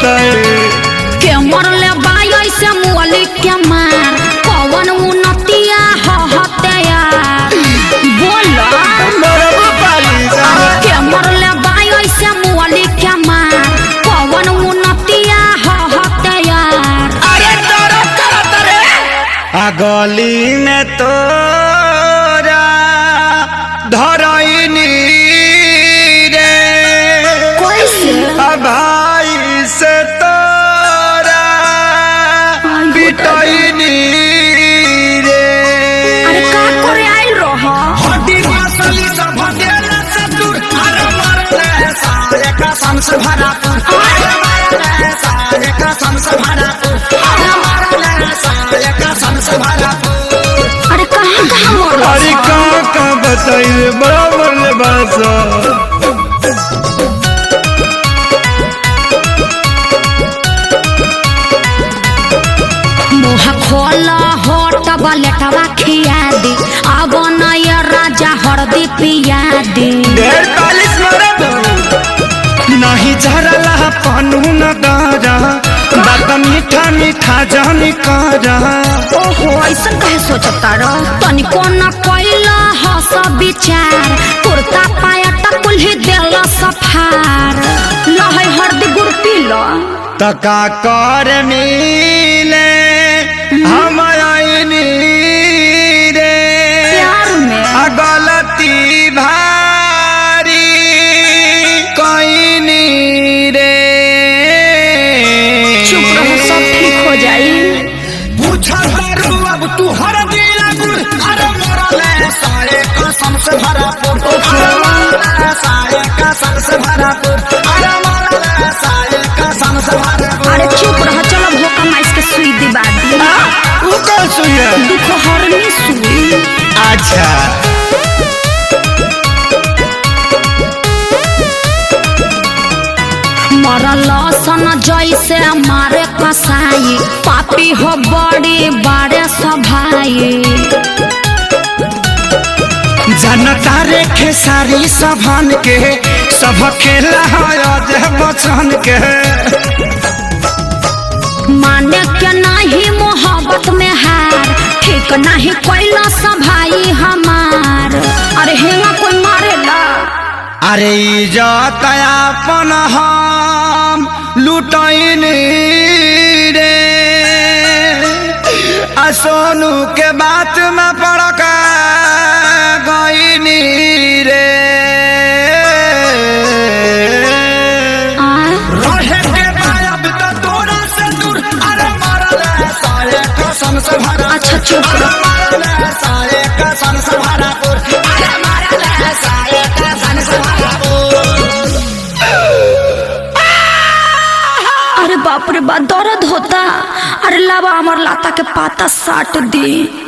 बताए के मरले बाई ऐसे मुअली के मार कौन उन्नतिया हते यार बोला के मरले बाई ऐसे मुअली के मार कौन उन्नतिया हते यार। अरे डरो करत रे आ गली में तोरा धरैनी रे कैसे भाई से तोरा पिटैनी रे। अरे का करे आइल रह हड्डी मसली सब देला से दूर अरे मरले सारे कसम से भरा अरे मरले सारे कसम से भरा अरे मरले सारे कसम से भरा। अरे कहाँ कहाँ मरल अरे कहाँ बताइए बराबर ले बासा मुँह खोला होट बलेटवा खिया दी अब नया राजा हरदी पिया दी। ढेर पालिश मरद नहीं झरला पानू न गारा बात मीठा मीठा जानी कारा। ओहो ऐसा कहे सोचता रह तनिको न कैला हस विचार कुर्ता पायट कुल्ही देला सफार लहै हरदी गुड़ पीला तका कर मिले हम आईनी रे प्यार में आ गलती भारी कईनी रे। चुप रहो सब ठीक हो जाई। पूछा करू अब तू हर दिला गुड़ अरे मरले सारे कसम से भरा अरे मरले सारे कसम से भरा अरे मरले सारे कसम से भरा। अरे चुप रह चलो भोका माइस के सुई दिबा दी वो कौन सुई है? दुख हरनी सुई। अच्छा मरल सन जैसे मारे कसाई पापी हो बड़ी बारे सभाई जनता रे खेसारी सभन के सब खेला है बचन के माने के नहीं मोहब्बत में हार ठीक नहीं कोई सभाई हमार। अरे हेंगा कोई मारेला अरे इज्जत अपन हम लुटैनी रे आ सोनू के बात में पड़क गईनी रे। रहे के गायब तो तोरा से दूर अरे मरले सारे कसम से भरा। अच्छा चुप रह। मरले सारे कसम से भरा अरे मरले सारे कसम से भरा। अरे बाप रे बाप दर्द होता। अरे लावा अमर लाता के पाता साट दी।